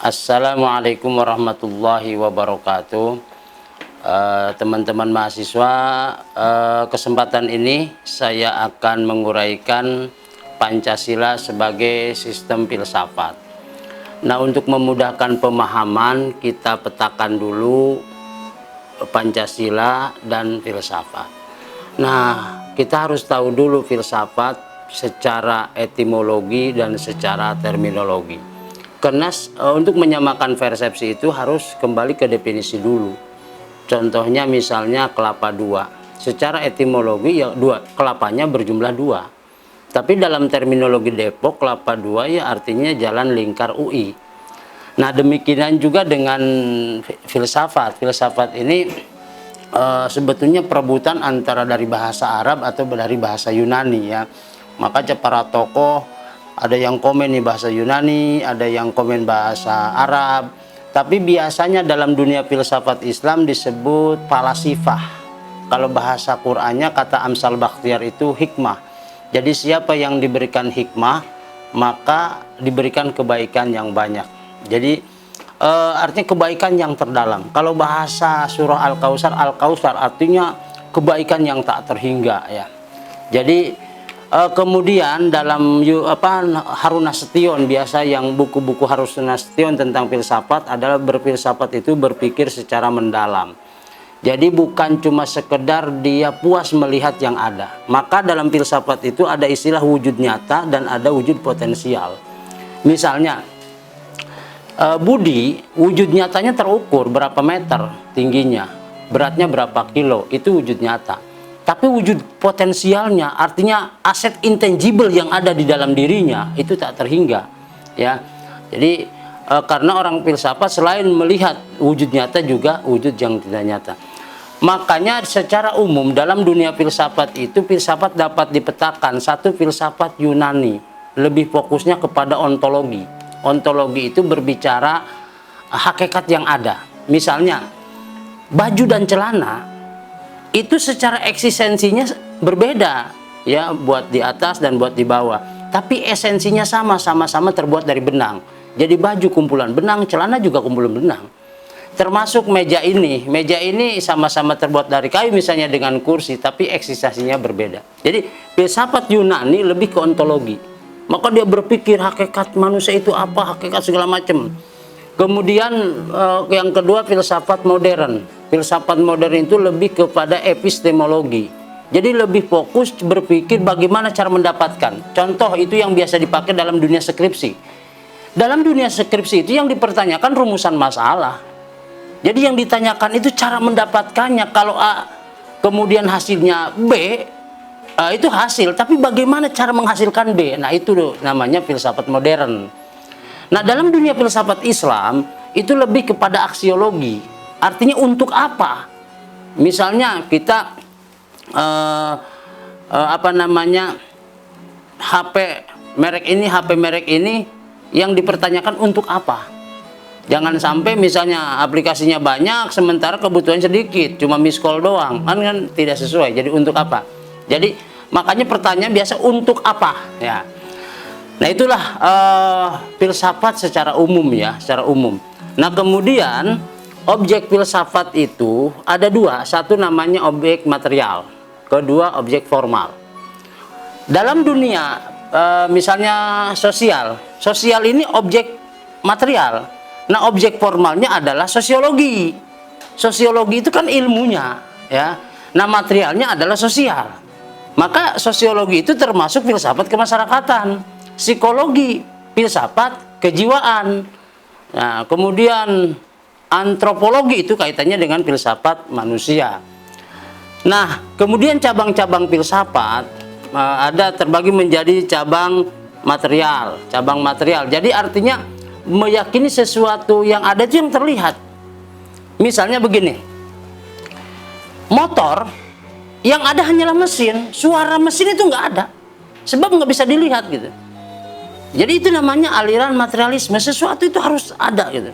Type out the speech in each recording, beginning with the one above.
Assalamualaikum warahmatullahi wabarakatuh. Teman-teman mahasiswa, kesempatan ini saya akan menguraikan Pancasila sebagai sistem filsafat. Nah, untuk memudahkan pemahaman, kita petakan dulu Pancasila dan filsafat. Nah, kita harus tahu dulu filsafat secara etimologi dan secara terminologi. Karena untuk menyamakan persepsi itu harus kembali ke definisi dulu. Contohnya misalnya kelapa dua. Secara etimologi ya dua, kelapanya berjumlah dua. Tapi dalam terminologi Depok, kelapa dua ya artinya jalan lingkar UI. Nah, demikian juga dengan filsafat. Filsafat ini sebetulnya perebutan antara dari bahasa Arab atau dari bahasa Yunani ya. Maka para tokoh ada yang komen nih bahasa Yunani, ada yang komen bahasa Arab. Tapi biasanya dalam dunia filsafat Islam disebut falasifah. Kalau bahasa Qur'annya kata Amsal Bakhtiar itu hikmah. Jadi siapa yang diberikan hikmah, maka diberikan kebaikan yang banyak. Jadi artinya kebaikan yang terdalam. Kalau bahasa surah Al-Kautsar artinya kebaikan yang tak terhingga ya. Jadi kemudian dalam Harun Nasution, biasa yang buku-buku Harun Nasution tentang filsafat adalah berfilsafat itu berpikir secara mendalam. Jadi bukan cuma sekedar dia puas melihat yang ada. Maka dalam filsafat itu ada istilah wujud nyata dan ada wujud potensial. Misalnya budi, wujud nyatanya terukur berapa meter tingginya, beratnya berapa kilo, itu wujud nyata. Tapi wujud potensialnya, artinya aset intangible yang ada di dalam dirinya itu tak terhingga ya. Jadi karena orang filsafat selain melihat wujud nyata juga wujud yang tidak nyata. Makanya secara umum dalam dunia filsafat itu filsafat dapat dipetakan. Satu, filsafat Yunani lebih fokusnya kepada ontologi. Ontologi itu berbicara hakikat yang ada. Misalnya baju dan celana itu secara eksistensinya berbeda ya, buat di atas dan buat di bawah, tapi esensinya sama-sama terbuat dari benang. Jadi baju kumpulan benang, celana juga kumpulan benang. Termasuk meja ini sama-sama terbuat dari kayu misalnya dengan kursi, tapi eksistensinya berbeda. Jadi filsafat Yunani lebih ke ontologi. Maka dia berpikir hakikat manusia itu apa, hakikat segala macam. Kemudian yang kedua filsafat modern. Filsafat modern itu lebih kepada epistemologi. Jadi lebih fokus berpikir bagaimana cara mendapatkan. Contoh itu yang biasa dipakai dalam dunia skripsi. Dalam dunia skripsi itu yang dipertanyakan rumusan masalah. Jadi yang ditanyakan itu cara mendapatkannya. Kalau A kemudian hasilnya B, itu hasil. Tapi bagaimana cara menghasilkan B? Nah, itu namanya filsafat modern. Nah, dalam dunia filsafat Islam itu lebih kepada aksiologi. Artinya untuk apa? Misalnya kita HP merek ini yang dipertanyakan untuk apa? Jangan sampai misalnya aplikasinya banyak sementara kebutuhan sedikit, cuma miss call doang, kan tidak sesuai. Jadi untuk apa? Jadi makanya pertanyaan biasa untuk apa ya. Nah, itulah filsafat secara umum ya, secara umum. Nah, kemudian objek filsafat itu ada dua, satu namanya objek material, kedua objek formal. Dalam dunia misalnya sosial ini objek material. Nah, objek formalnya adalah sosiologi. Sosiologi itu kan ilmunya ya. Nah, materialnya adalah sosial. Maka sosiologi itu termasuk filsafat kemasyarakatan, psikologi, filsafat kejiwaan. Nah, kemudian antropologi itu kaitannya dengan filsafat manusia. Nah, kemudian cabang-cabang filsafat ada terbagi menjadi cabang material. Jadi artinya meyakini sesuatu yang ada itu yang terlihat. Misalnya begini, motor yang ada hanyalah mesin, suara mesin itu nggak ada, sebab nggak bisa dilihat gitu. Jadi itu namanya aliran materialisme, sesuatu itu harus ada gitu.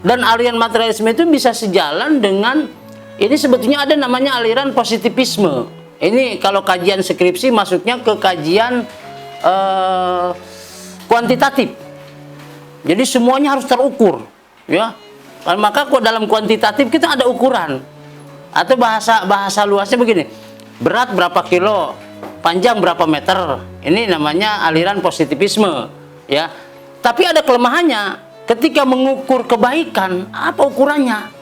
Dan aliran materialisme itu bisa sejalan dengan ini, sebetulnya ada namanya aliran positivisme. Ini kalau kajian skripsi masuknya ke kajian kuantitatif. Jadi semuanya harus terukur, ya. Maka kok dalam kuantitatif kita ada ukuran. Atau bahasa luasnya begini. Berat berapa kilo, panjang berapa meter. Ini namanya aliran positivisme, ya. Tapi ada kelemahannya. Ketika mengukur kebaikan, apa ukurannya?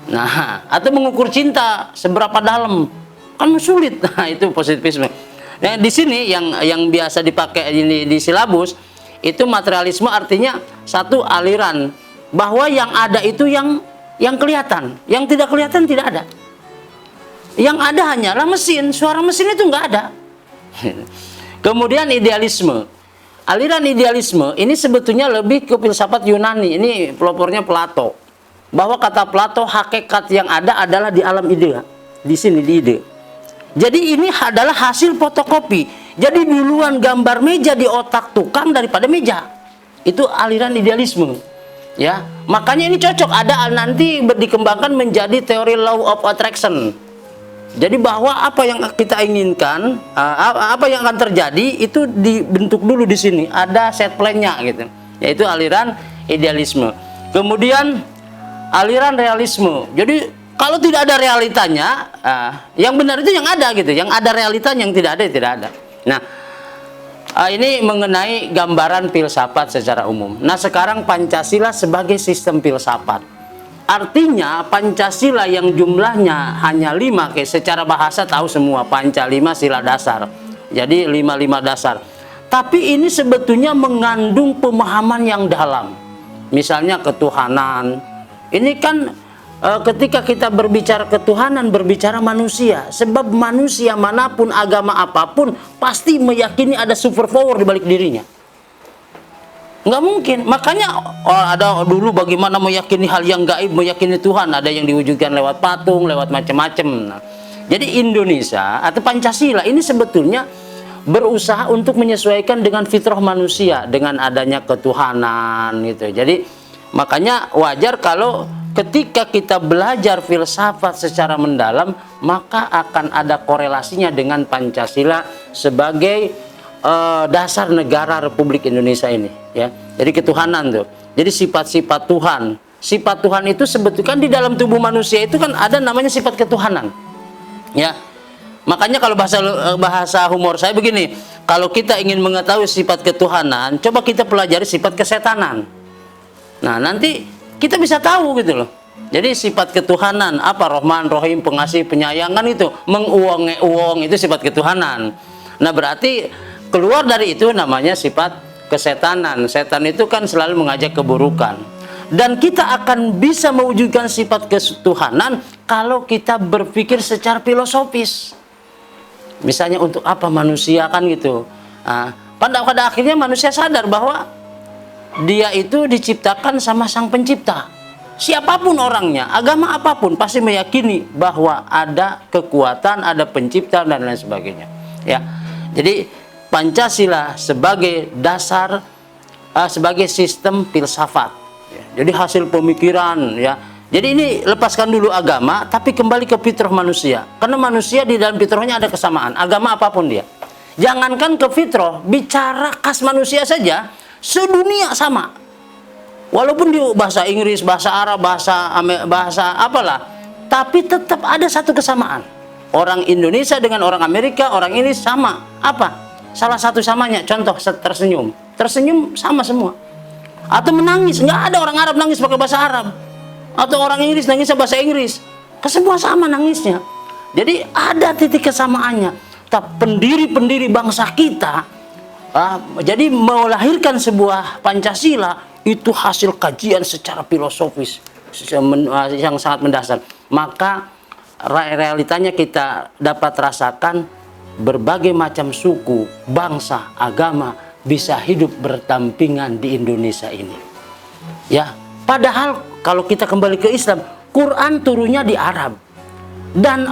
Nah, atau mengukur cinta seberapa dalam, kan sulit. Nah, itu positivisme. Nah, di sini yang biasa dipakai di silabus itu materialisme, artinya satu aliran bahwa yang ada itu yang kelihatan, yang tidak kelihatan tidak ada. Yang ada hanyalah mesin, suara mesin itu nggak ada. Kemudian idealisme. Aliran idealisme ini sebetulnya lebih ke filsafat Yunani. Ini pelopornya Plato. Bahwa kata Plato, hakikat yang ada adalah di alam ide. Di sini di ide. Jadi ini adalah hasil fotokopi. Jadi duluan gambar meja di otak tukang daripada meja. Itu aliran idealisme. Ya, makanya ini cocok ada nanti dikembangkan menjadi teori law of attraction. Jadi bahwa apa yang kita inginkan, apa yang akan terjadi itu dibentuk dulu di sini, ada set plan-nya gitu. Yaitu aliran idealisme. Kemudian aliran realisme. Jadi kalau tidak ada realitanya, yang benar itu yang ada gitu. Yang ada realitanya, yang tidak ada tidak ada. Nah, ini mengenai gambaran filsafat secara umum. Nah, sekarang Pancasila sebagai sistem filsafat. Artinya Pancasila yang jumlahnya hanya 5, secara bahasa tahu semua Panca 5 sila dasar. Jadi 5 dasar. Tapi ini sebetulnya mengandung pemahaman yang dalam. Misalnya ketuhanan. Ini kan ketika kita berbicara ketuhanan, berbicara manusia. Sebab manusia manapun, agama apapun, pasti meyakini ada superpower di balik dirinya. Nggak mungkin. Makanya ada dulu bagaimana meyakini hal yang gaib, meyakini Tuhan. Ada yang diwujudkan lewat patung, lewat macam-macam. Nah, jadi Indonesia atau Pancasila ini sebetulnya berusaha untuk menyesuaikan dengan fitrah manusia, dengan adanya ketuhanan gitu. Jadi makanya wajar kalau ketika kita belajar filsafat secara mendalam, maka akan ada korelasinya dengan Pancasila sebagai dasar negara Republik Indonesia ini, ya. Jadi ketuhanan tuh. Jadi sifat-sifat Tuhan. Sifat Tuhan itu sebetulnya kan di dalam tubuh manusia itu kan ada namanya sifat ketuhanan. Ya. Makanya kalau bahasa humor saya begini, kalau kita ingin mengetahui sifat ketuhanan, coba kita pelajari sifat kesetanan. Nah, nanti kita bisa tahu gitu loh. Jadi sifat ketuhanan apa? Rahman, Rahim, pengasih, penyayangan itu, menguang-uang itu sifat ketuhanan. Nah, berarti keluar dari itu namanya sifat kesetanan. Setan itu kan selalu mengajak keburukan. Dan kita akan bisa mewujudkan sifat ketuhanan kalau kita berpikir secara filosofis. Misalnya untuk apa manusia kan gitu. Nah, pada akhirnya manusia sadar bahwa dia itu diciptakan sama Sang Pencipta. Siapapun orangnya, agama apapun pasti meyakini bahwa ada kekuatan, ada pencipta dan lain sebagainya. Ya. Jadi Pancasila sebagai dasar, sebagai sistem filsafat, ya. Jadi hasil pemikiran, ya. Jadi ini lepaskan dulu agama, tapi kembali ke fitrah manusia. Karena manusia di dalam fitrahnya ada kesamaan, agama apapun dia. Jangankan ke fitrah, bicara khas manusia saja, sedunia sama. Walaupun di bahasa Inggris, bahasa Arab, bahasa apalah, tapi tetap ada satu kesamaan. Orang Indonesia dengan orang Amerika, orang ini sama. Apa? Salah satu samanya, contoh tersenyum. Tersenyum sama semua. Atau menangis, nggak ada orang Arab nangis pakai bahasa Arab. Atau orang Inggris nangis bahasa Inggris. Semua sama nangisnya. Jadi ada titik kesamaannya. Tapi pendiri-pendiri bangsa kita, jadi melahirkan sebuah Pancasila, itu hasil kajian secara filosofis yang sangat mendasar. Maka realitanya kita dapat rasakan berbagai macam suku, bangsa, agama bisa hidup berdampingan di Indonesia ini. Ya, padahal kalau kita kembali ke Islam, Quran turunnya di Arab. Dan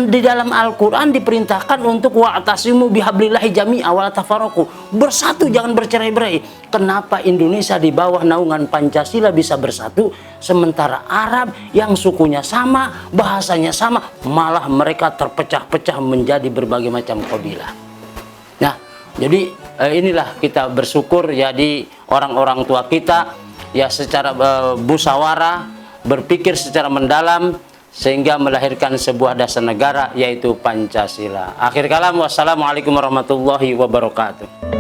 di dalam Al-Quran diperintahkan untuk wa'tasimu bihablillahi jami'a wa la tafarraqu. Bersatu, jangan bercerai-berai. Kenapa Indonesia di bawah naungan Pancasila bisa bersatu, sementara Arab yang sukunya sama, bahasanya sama, malah mereka terpecah-pecah menjadi berbagai macam kabilah. Nah, jadi inilah kita bersyukur jadi orang-orang tua kita ya secara musyawarah berpikir secara mendalam sehingga melahirkan sebuah dasar negara yaitu Pancasila. Akhir kalam, wassalamualaikum warahmatullahi wabarakatuh.